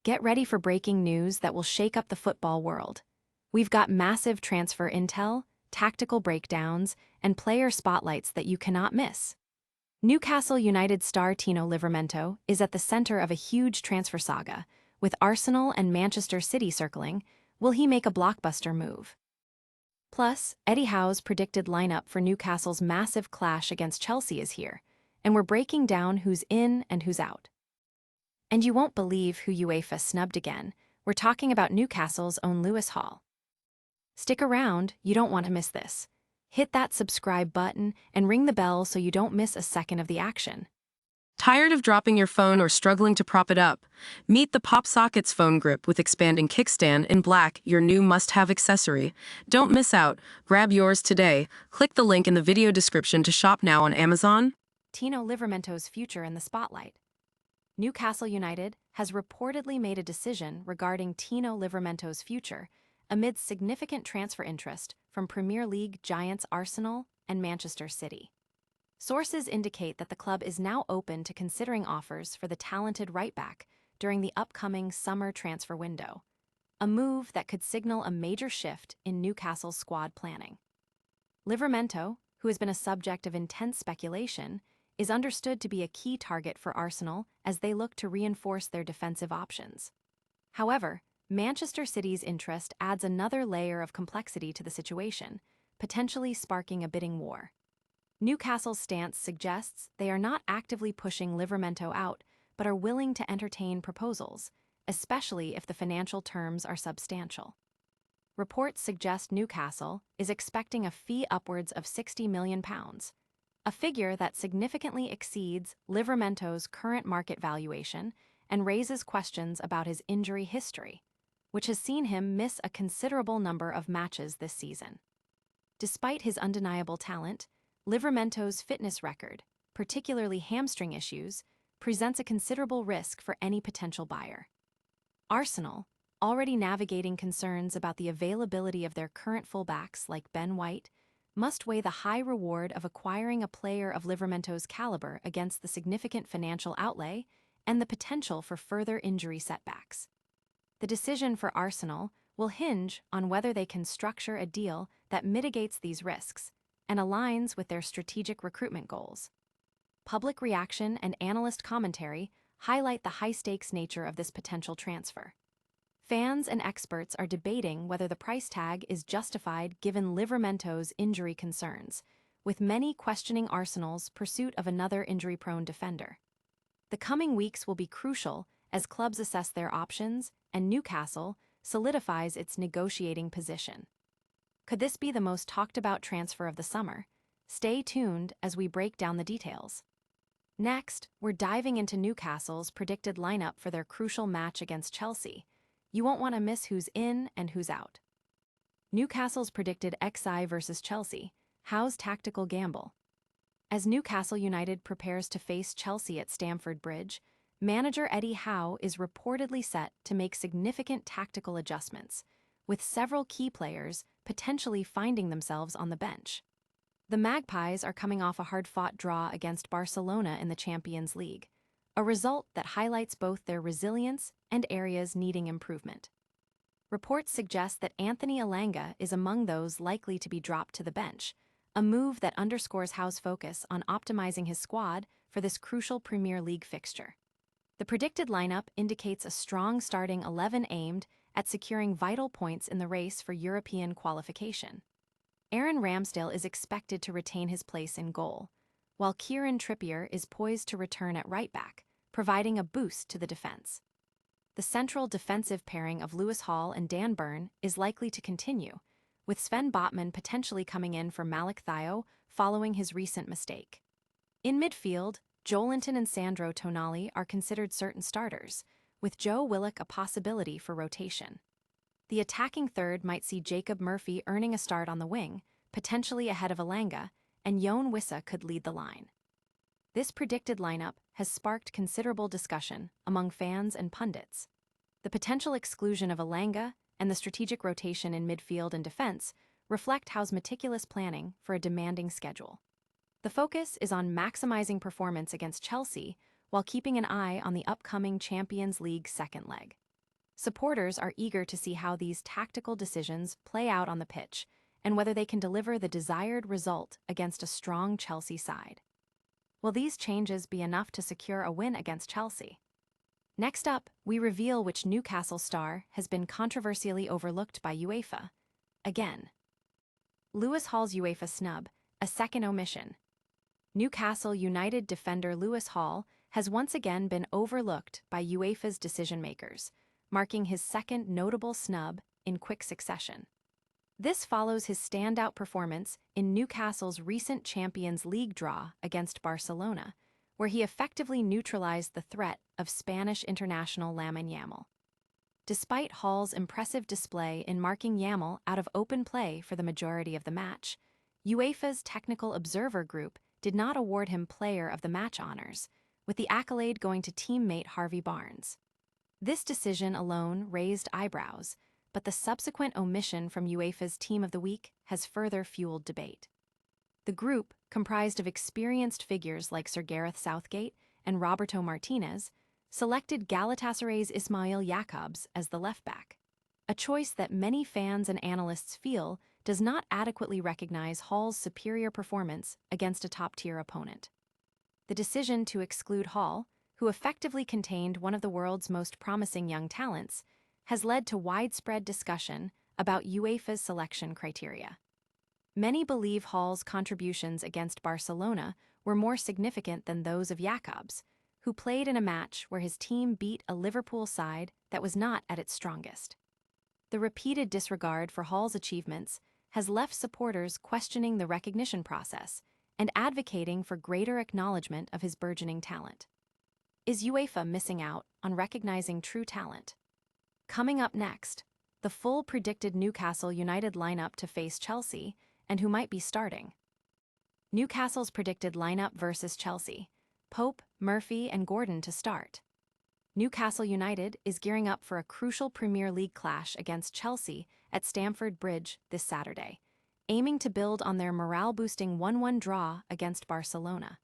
Get ready for breaking news that will shake up the football world. We've got massive transfer intel, tactical breakdowns, and player spotlights that you cannot miss. Newcastle United star Tino Livramento is at the center of a huge transfer saga, with Arsenal and Manchester City circling. Will he make a blockbuster move? Plus, Eddie Howe's predicted lineup for Newcastle's massive clash against Chelsea is here, and we're breaking down who's in and who's out. And you won't believe who UEFA snubbed again. We're talking about Newcastle's own Lewis Hall. Stick around, you don't want to miss this. Hit that subscribe button and ring the bell so you don't miss a second of the action. Tired of dropping your phone or struggling to prop it up? Meet the Pop Sockets phone grip with expanding kickstand in black, your new must-have accessory. Don't miss out. Grab yours today. Click the link in the video description to shop now on Amazon. Tino Livramento's future in the spotlight. Newcastle United has reportedly made a decision regarding Tino Livramento's future amid significant transfer interest from Premier League giants Arsenal and Manchester City. Sources indicate that the club is now open to considering offers for the talented right-back during the upcoming summer transfer window, a move that could signal a major shift in Newcastle's squad planning. Livramento, who has been a subject of intense speculation, is understood to be a key target for Arsenal as they look to reinforce their defensive options. However, Manchester City's interest adds another layer of complexity to the situation, potentially sparking a bidding war. Newcastle's stance suggests they are not actively pushing Livramento out, but are willing to entertain proposals, especially if the financial terms are substantial. Reports suggest Newcastle is expecting a fee upwards of £60 million, a figure that significantly exceeds Livramento's current market valuation and raises questions about his injury history, which has seen him miss a considerable number of matches this season. Despite his undeniable talent, Livramento's fitness record, particularly hamstring issues, presents a considerable risk for any potential buyer. Arsenal, already navigating concerns about the availability of their current fullbacks like Ben White, must weigh the high reward of acquiring a player of Livramento's caliber against the significant financial outlay and the potential for further injury setbacks. The decision for Arsenal will hinge on whether they can structure a deal that mitigates these risks and aligns with their strategic recruitment goals. Public reaction and analyst commentary highlight the high-stakes nature of this potential transfer. Fans and experts are debating whether the price tag is justified given Livramento's injury concerns, with many questioning Arsenal's pursuit of another injury-prone defender. The coming weeks will be crucial as clubs assess their options and Newcastle solidifies its negotiating position. Could this be the most talked-about transfer of the summer? Stay tuned as we break down the details. Next, we're diving into Newcastle's predicted lineup for their crucial match against Chelsea. You won't want to miss who's in and who's out. Newcastle's predicted XI versus Chelsea. Howe's tactical gamble. As Newcastle United prepares to face Chelsea at Stamford Bridge, manager Eddie Howe is reportedly set to make significant tactical adjustments, with several key players potentially finding themselves on the bench. The Magpies are coming off a hard-fought draw against Barcelona in the Champions League, a result that highlights both their resilience and areas needing improvement. Reports suggest that Anthony Elanga is among those likely to be dropped to the bench, a move that underscores Howe's focus on optimizing his squad for this crucial Premier League fixture. The predicted lineup indicates a strong starting 11 aimed at securing vital points in the race for European qualification. Aaron Ramsdale is expected to retain his place in goal, while Kieran Trippier is poised to return at right-back, providing a boost to the defense. The central defensive pairing of Lewis Hall and Dan Burn is likely to continue, with Sven Botman potentially coming in for Malik Thiaw following his recent mistake. In midfield, Joelinton and Sandro Tonali are considered certain starters, with Joe Willock a possibility for rotation. The attacking third might see Jacob Murphy earning a start on the wing, potentially ahead of Elanga, and Yoane Wissa could lead the line. This predicted lineup has sparked considerable discussion among fans and pundits. The potential exclusion of Elanga and the strategic rotation in midfield and defense reflect Howe's meticulous planning for a demanding schedule. The focus is on maximizing performance against Chelsea while keeping an eye on the upcoming Champions League second leg. Supporters are eager to see how these tactical decisions play out on the pitch and whether they can deliver the desired result against a strong Chelsea side. Will these changes be enough to secure a win against Chelsea? Next up, we reveal which Newcastle star has been controversially overlooked by UEFA. Again. Lewis Hall's UEFA snub, a second omission. Newcastle United defender Lewis Hall has once again been overlooked by UEFA's decision-makers, marking his second notable snub in quick succession. This follows his standout performance in Newcastle's recent Champions League draw against Barcelona, where he effectively neutralized the threat of Spanish international Lamine Yamal. Despite Hall's impressive display in marking Yamal out of open play for the majority of the match, UEFA's Technical Observer Group did not award him Player of the Match honors, with the accolade going to teammate Harvey Barnes. This decision alone raised eyebrows, but the subsequent omission from UEFA's Team of the Week has further fueled debate. The group, comprised of experienced figures like Sir Gareth Southgate and Roberto Martinez, selected Galatasaray's Ismail Jakobs as the left-back, a choice that many fans and analysts feel does not adequately recognize Hall's superior performance against a top-tier opponent. The decision to exclude Hall, who effectively contained one of the world's most promising young talents, has led to widespread discussion about UEFA's selection criteria. Many believe Hall's contributions against Barcelona were more significant than those of Jakobs, who played in a match where his team beat a Liverpool side that was not at its strongest. The repeated disregard for Hall's achievements has left supporters questioning the recognition process and advocating for greater acknowledgement of his burgeoning talent. Is UEFA missing out on recognizing true talent? Coming up next, the full predicted Newcastle United lineup to face Chelsea and who might be starting. Newcastle's predicted lineup versus Chelsea: Pope, Murphy, and Gordon to start. Newcastle United is gearing up for a crucial Premier League clash against Chelsea at Stamford Bridge this Saturday, aiming to build on their morale-boosting 1-1 draw against Barcelona.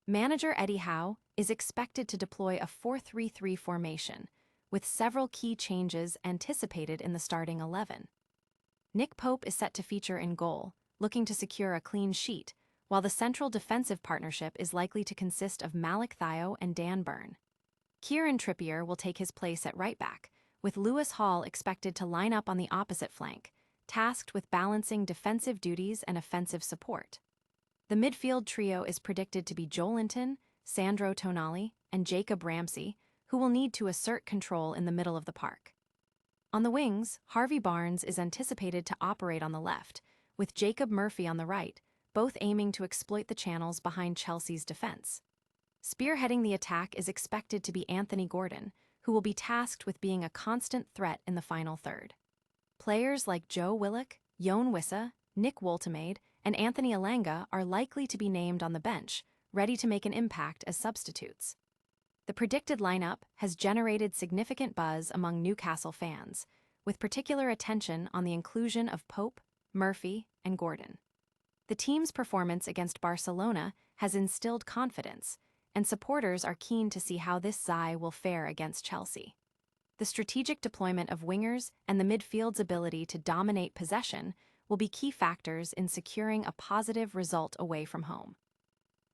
Manager Eddie Howe is expected to deploy a 4-3-3 formation, with several key changes anticipated in the starting 11. Nick Pope is set to feature in goal, looking to secure a clean sheet, while the central defensive partnership is likely to consist of Malik Thiaw and Dan Burn. Kieran Trippier will take his place at right-back, with Lewis Hall expected to line up on the opposite flank, tasked with balancing defensive duties and offensive support. The midfield trio is predicted to be Joelinton, Sandro Tonali, and Jacob Ramsey, who will need to assert control in the middle of the park. On the wings, Harvey Barnes is anticipated to operate on the left, with Jacob Murphy on the right, both aiming to exploit the channels behind Chelsea's defense. Spearheading the attack is expected to be Anthony Gordon, who will be tasked with being a constant threat in the final third. Players like Joe Willock, Jon Wissa, Nick Woltemade, and Anthony Elanga are likely to be named on the bench, ready to make an impact as substitutes. The predicted lineup has generated significant buzz among Newcastle fans, with particular attention on the inclusion of Pope, Murphy, and Gordon. The team's performance against Barcelona has instilled confidence, and supporters are keen to see how this side will fare against Chelsea. The strategic deployment of wingers and the midfield's ability to dominate possession will be key factors in securing a positive result away from home.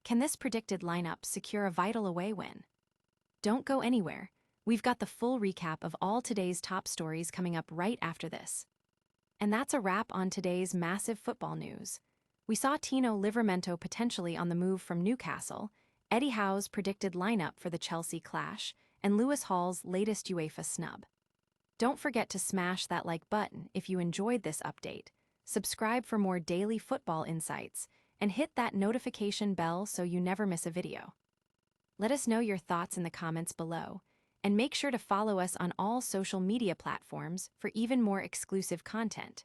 Can this predicted lineup secure a vital away win? Don't go anywhere. We've got the full recap of all today's top stories coming up right after this. And that's a wrap on today's massive football news. We saw Tino Livramento potentially on the move from Newcastle, Eddie Howe's predicted lineup for the Chelsea clash, and Lewis Hall's latest UEFA snub. Don't forget to smash that like button if you enjoyed this update, subscribe for more daily football insights, and hit that notification bell so you never miss a video. Let us know your thoughts in the comments below, and make sure to follow us on all social media platforms for even more exclusive content.